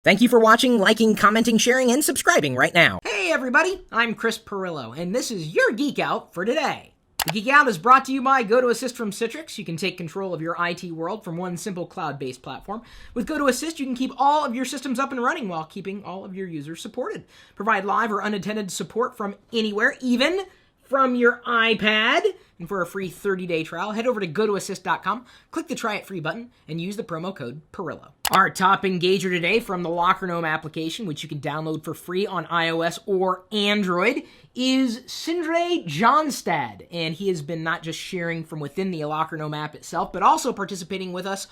Thank you for watching, liking, commenting, sharing, and subscribing right now. Hey everybody, I'm Chris Pirillo, and this is your Geek Out for today. The Geek Out is brought to you by GoToAssist from Citrix. You can take control of your IT world from one simple cloud-based platform. With GoToAssist, you can keep all of your systems up and running while keeping all of your users supported. Provide live or unattended support from anywhere, even from your iPad. And for a free 30-day trial, head over to GoToAssist.com, click the Try It Free button, and use the promo code Pirillo. Our top engager today from the LockerGnome application, which you can download for free on iOS or Android, is Sindre Johnstad. And he has been not just sharing from within the LockerGnome app itself, but also participating with us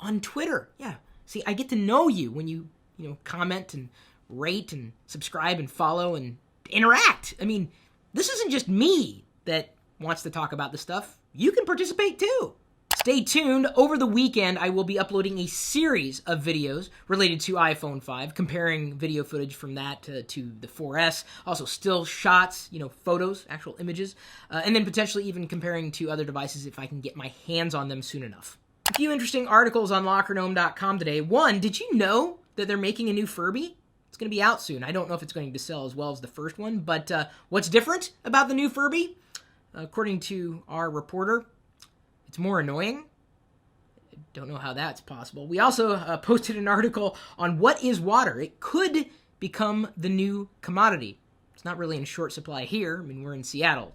on Twitter. Yeah, see, I get to know you when you comment and rate and subscribe and follow and interact. I mean, this isn't just me that wants to talk about this stuff. You can participate too. Stay tuned. Over the weekend, I will be uploading a series of videos related to iPhone 5, comparing video footage from that to the 4S, also still shots, photos, actual images, and then potentially even comparing to other devices if I can get my hands on them soon enough. A few interesting articles on LockerGnome.com today. One, did you know that they're making a new Furby? It's going to be out soon. I don't know if it's going to sell as well as the first one, but what's different about the new Furby? According to our reporter, it's more annoying. I don't know how that's possible. We also posted an article on what is water. It could become the new commodity. It's not really in short supply here. I mean, we're in Seattle.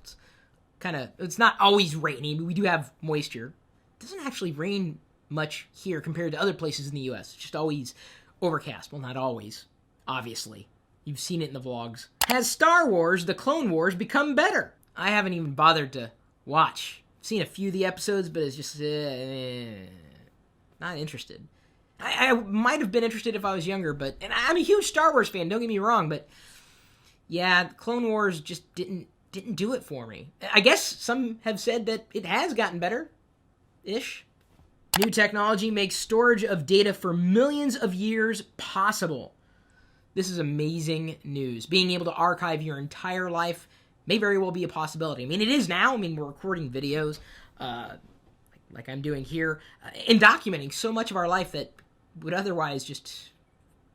It's not always rainy. We do have moisture. It doesn't actually rain much here compared to other places in the U.S. It's just always overcast. Well, not always, obviously. You've seen it in the vlogs. Has Star Wars, The Clone Wars, become better? I haven't even bothered to watch. I've seen a few of the episodes, but it's just not interested. I might have been interested if I was younger, and I'm a huge Star Wars fan, don't get me wrong, but yeah, Clone Wars just didn't do it for me. I guess some have said that it has gotten better-ish. New technology makes storage of data for millions of years possible. This is amazing news. Being able to archive your entire life may very well be a possibility. I mean, it is now. I mean, we're recording videos like I'm doing here and documenting so much of our life that would otherwise just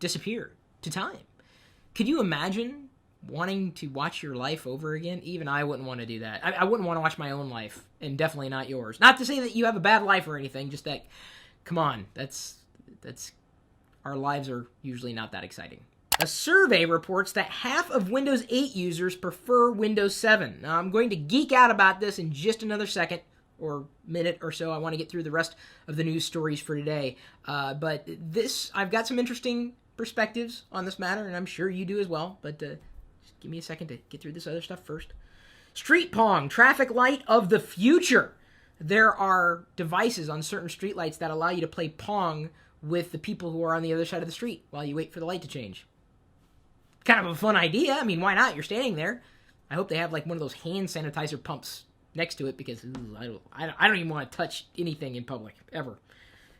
disappear to time. Could you imagine wanting to watch your life over again? Even I wouldn't want to do that. I wouldn't want to watch my own life, and definitely not yours. Not to say that you have a bad life or anything, just that, come on, that's our lives are usually not that exciting. A survey reports that half of Windows 8 users prefer Windows 7. Now, I'm going to geek out about this in just another second or minute or so. I want to get through the rest of the news stories for today. But I've got some interesting perspectives on this matter, and I'm sure you do as well. But just give me a second to get through this other stuff first. Streetpong, traffic light of the future. There are devices on certain streetlights that allow you to play Pong with the people who are on the other side of the street while you wait for the light to change. Kind of a fun idea. I mean, why not? You're standing there. I hope they have like one of those hand sanitizer pumps next to it because I don't even want to touch anything in public, ever.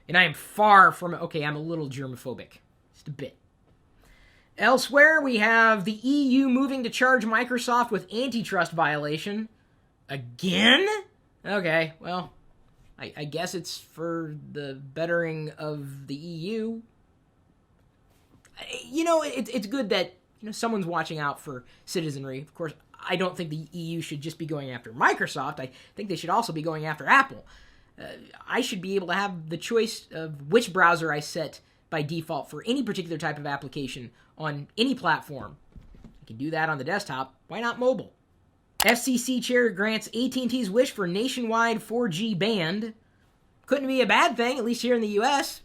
And I am far from, I'm a little germophobic. Just a bit. Elsewhere, we have the EU moving to charge Microsoft with antitrust violation. Again? Okay, well, I guess it's for the bettering of the EU. It's good that someone's watching out for citizenry. Of course, I don't think the EU should just be going after Microsoft. I think they should also be going after Apple. I should be able to have the choice of which browser I set by default for any particular type of application on any platform. I can do that on the desktop. Why not mobile? FCC chair grants AT&T's wish for nationwide 4G band. Couldn't be a bad thing, at least here in the U.S.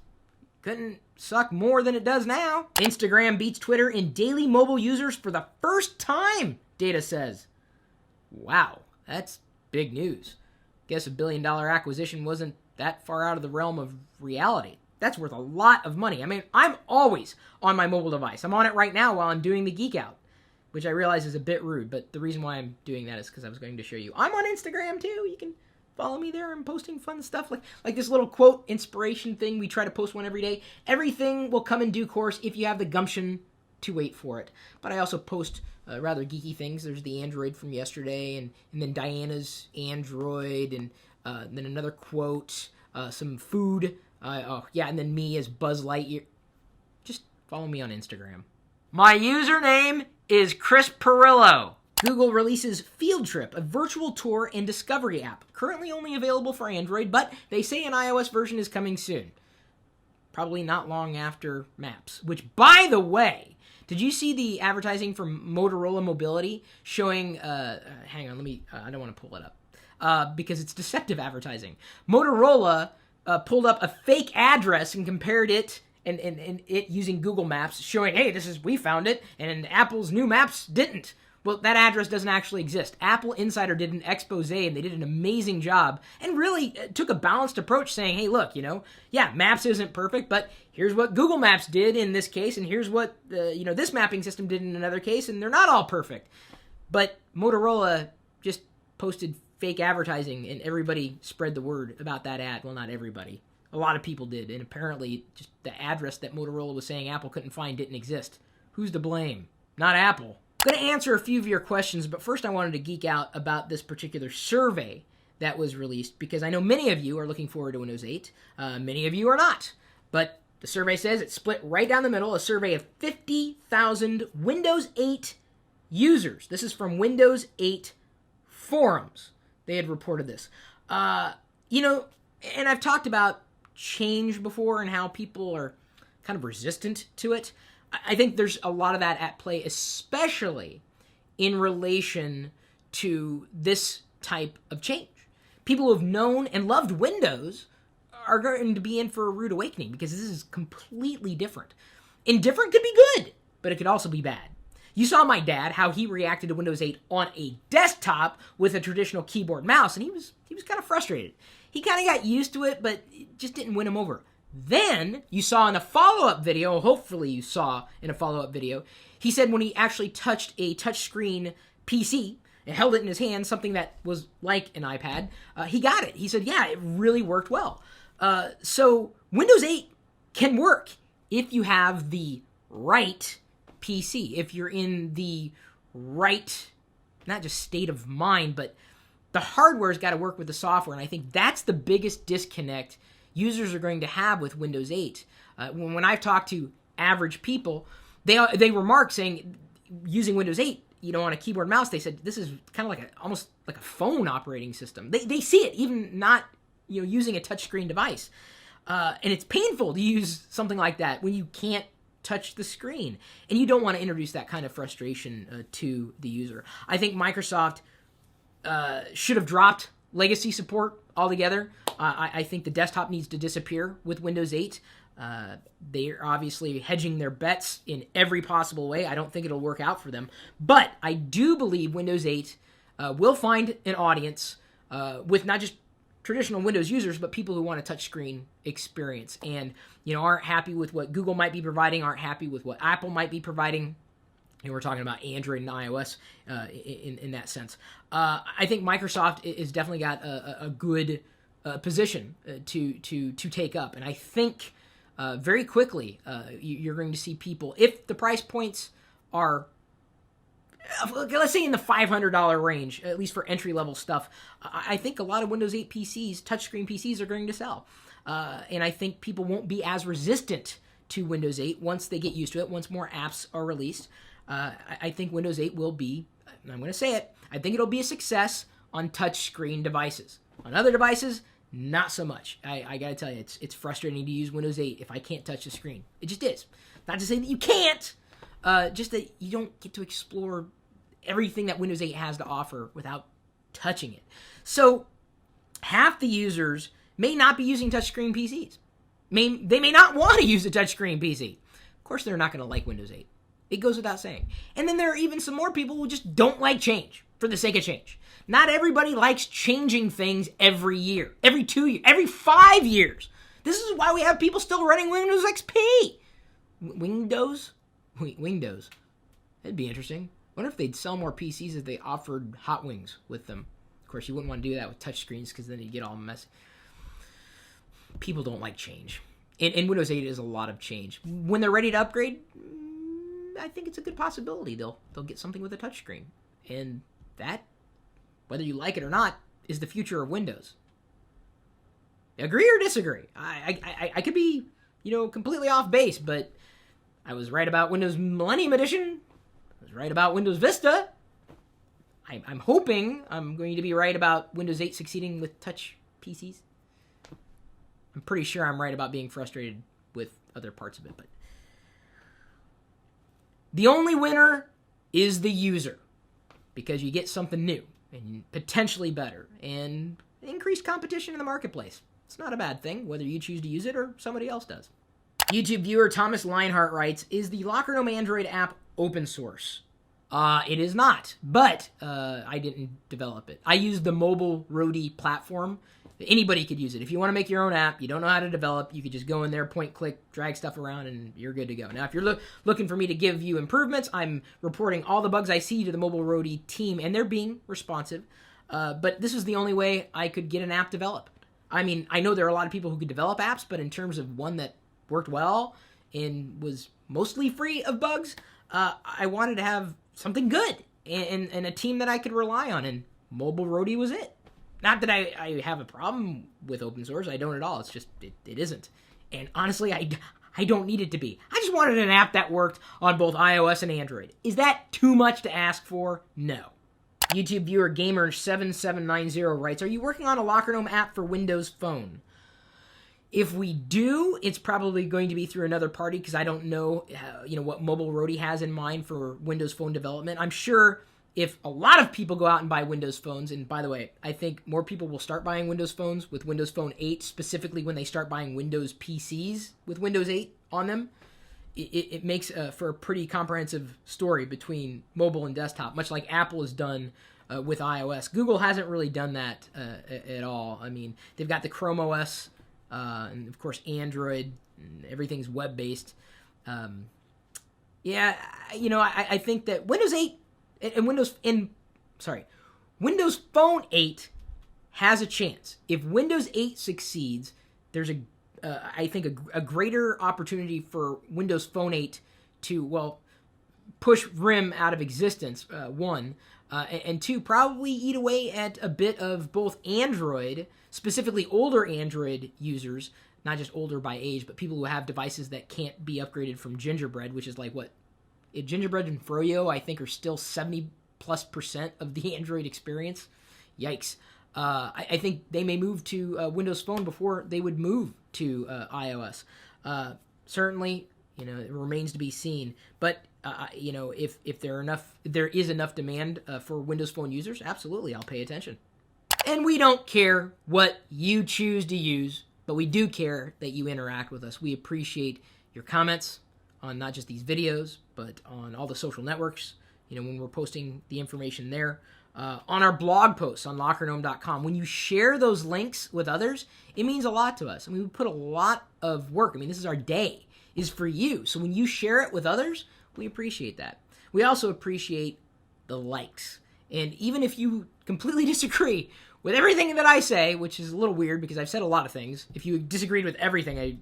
Couldn't suck more than it does now. Instagram beats Twitter in daily mobile users for the first time, data says. Wow, that's big news. Guess $1 billion acquisition wasn't that far out of the realm of reality. That's worth a lot of money. I mean, I'm always on my mobile device. I'm on it right now while I'm doing the Geek Out, which I realize is a bit rude, but the reason why I'm doing that is because I was going to show you. I'm on Instagram too. You can follow me there. I'm posting fun stuff like this little quote inspiration thing. We try to post one every day. Everything will come in due course if you have the gumption to wait for it. But I also post rather geeky things. There's the Android from yesterday, and then Diana's Android, and then another quote, some food. And then me as Buzz Lightyear. Just Follow me on Instagram. My username is Chris Pirillo. Google releases Field Trip, a virtual tour and discovery app. Currently only available for Android, but they say an iOS version is coming soon. Probably not long after Maps. Which, by the way, did you see the advertising from Motorola Mobility showing... hang on, I don't want to pull it up. Because it's deceptive advertising. Motorola pulled up a fake address and compared it... And it using Google Maps, showing, hey, we found it, and Apple's new maps didn't. Well, that address doesn't actually exist. Apple Insider did an expose, and they did an amazing job, and really took a balanced approach, saying, hey, look, yeah, Maps isn't perfect, but here's what Google Maps did in this case, and here's what, this mapping system did in another case, and they're not all perfect. But Motorola just posted fake advertising, and everybody spread the word about that ad. Well, not everybody. A lot of people did, and apparently just the address that Motorola was saying Apple couldn't find didn't exist. Who's to blame? Not Apple. I'm going to answer a few of your questions, but first I wanted to geek out about this particular survey that was released, because I know many of you are looking forward to Windows 8. Many of you are not. But the survey says it's split right down the middle, a survey of 50,000 Windows 8 users. This is from Windows 8 forums. They had reported this. And I've talked about change before and how people are kind of resistant to it. I think there's a lot of that at play, especially in relation to this type of change. People who have known and loved Windows are going to be in for a rude awakening because this is completely different. Indifferent could be good, but it could also be bad. You saw my dad, how he reacted to Windows 8 on a desktop with a traditional keyboard mouse, and he was kind of frustrated. He kind of got used to it, but it just didn't win him over. Then, you saw in a follow-up video, hopefully you saw in a follow-up video, he said when he actually touched a touchscreen PC and held it in his hand, something that was like an iPad, he got it. He said, yeah, it really worked well. So, Windows 8 can work if you have the right PC, if you're in the right, not just state of mind, but the hardware's got to work with the software, and I think that's the biggest disconnect users are going to have with Windows 8. When I've talked to average people, they remark saying, using Windows 8, on a keyboard mouse, they said this is kind of almost like a phone operating system. They see it, even not using a touchscreen device, and it's painful to use something like that when you can't touch the screen, and you don't want to introduce that kind of frustration to the user. I think Microsoft should have dropped legacy support altogether. I think the desktop needs to disappear with Windows 8. They're obviously hedging their bets in every possible way. I don't think it'll work out for them. But I do believe Windows 8 will find an audience with not just traditional Windows users, but people who want a touchscreen experience and aren't happy with what Google might be providing, aren't happy with what Apple might be providing. We're talking about Android and iOS in that sense. I think Microsoft is definitely got a good position to take up, and I think very quickly you're going to see people, if the price points are, let's say, in the $500 range, at least for entry-level stuff, I think a lot of Windows 8 PCs, touchscreen PCs, are going to sell. And I think people won't be as resistant to Windows 8 once they get used to it, once more apps are released. I think Windows 8 will be, and I'm going to say it, I think it'll be a success on touchscreen devices. On other devices, not so much. I got to tell you, it's frustrating to use Windows 8 if I can't touch the screen. It just is. Not to say that you can't, just that you don't get to explore everything that Windows 8 has to offer without touching it. So, half the users may not be using touchscreen PCs. They may not want to use a touchscreen PC. Of course, they're not going to like Windows 8. It goes without saying. And then there are even some more people who just don't like change for the sake of change. Not everybody likes changing things every year, every 2 years, every 5 years. This is why we have people still running Windows XP. Windows? That'd be interesting. I wonder if they'd sell more PCs if they offered hot wings with them. Of course, you wouldn't want to do that with touchscreens because then you'd get all messy. People don't like change. And Windows 8 is a lot of change. When they're ready to upgrade, I think it's a good possibility they'll get something with a touchscreen. And that, whether you like it or not, is the future of Windows. Agree or disagree? I could be, completely off base, but I was right about Windows Millennium Edition. I was right about Windows Vista. I'm hoping I'm going to be right about Windows 8 succeeding with touch PCs. I'm pretty sure I'm right about being frustrated with other parts of it, but the only winner is the user, because you get something new and potentially better and increased competition in the marketplace. It's not a bad thing, whether you choose to use it or somebody else does. YouTube viewer Thomas Lienhart writes, is the LockerGnome Android app open source? It is not, but I didn't develop it. I use the mobile roadie platform. Anybody could use it. If you want to make your own app, you don't know how to develop, you could just go in there, point, click, drag stuff around, and you're good to go. Now, if you're looking for me to give you improvements, I'm reporting all the bugs I see to the mobile roadie team, and they're being responsive. But this is the only way I could get an app developed. I mean, I know there are a lot of people who could develop apps, but in terms of one that worked well and was mostly free of bugs, I wanted to have something good and a team that I could rely on, and mobile roadie was it. Not that I have a problem with open source. I don't at all. It's just, it isn't. And honestly, I don't need it to be. I just wanted an app that worked on both iOS and Android. Is that too much to ask for? No. YouTube viewer Gamer7790 writes, are you working on a LockerGnome app for Windows Phone? If we do, it's probably going to be through another party, because I don't know, what Mobile Roadie has in mind for Windows Phone development. I'm sure if a lot of people go out and buy Windows Phones, and by the way, I think more people will start buying Windows Phones with Windows Phone 8, specifically when they start buying Windows PCs with Windows 8 on them. It makes for a pretty comprehensive story between mobile and desktop, much like Apple has done with iOS. Google hasn't really done that at all. I mean, they've got the Chrome OS, and of course Android, and everything's web-based. I think that Windows 8 and Windows Phone 8 has a chance. If Windows 8 succeeds, there's I think a greater opportunity for Windows Phone 8 to, push RIM out of existence, one, and two, probably eat away at a bit of both Android, specifically older Android users, not just older by age, but people who have devices that can't be upgraded from Gingerbread, which is like what? Gingerbread and Froyo, I think, are still 70+% of the Android experience. Yikes. I think they may move to Windows Phone before they would move to iOS. Certainly, it remains to be seen. But if there is enough demand for Windows Phone users, absolutely, I'll pay attention. And we don't care what you choose to use, but we do care that you interact with us. We appreciate your comments on not just these videos, but on all the social networks, when we're posting the information there. On our blog posts on LockerGnome.com. When you share those links with others, it means a lot to us. I mean, we put a lot of work. I mean, this is our day, is for you. So when you share it with others, we appreciate that. We also appreciate the likes. And even if you completely disagree with everything that I say, which is a little weird because I've said a lot of things, if you disagreed with everything, I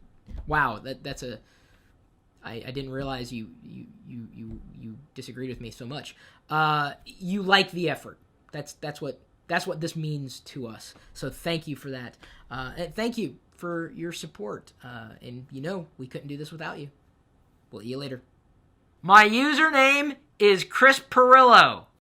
didn't realize you disagreed with me so much. You like the effort. That's what this means to us. So thank you for that. And thank you for your support. And we couldn't do this without you. We'll see you later. My username is Chris Pirillo.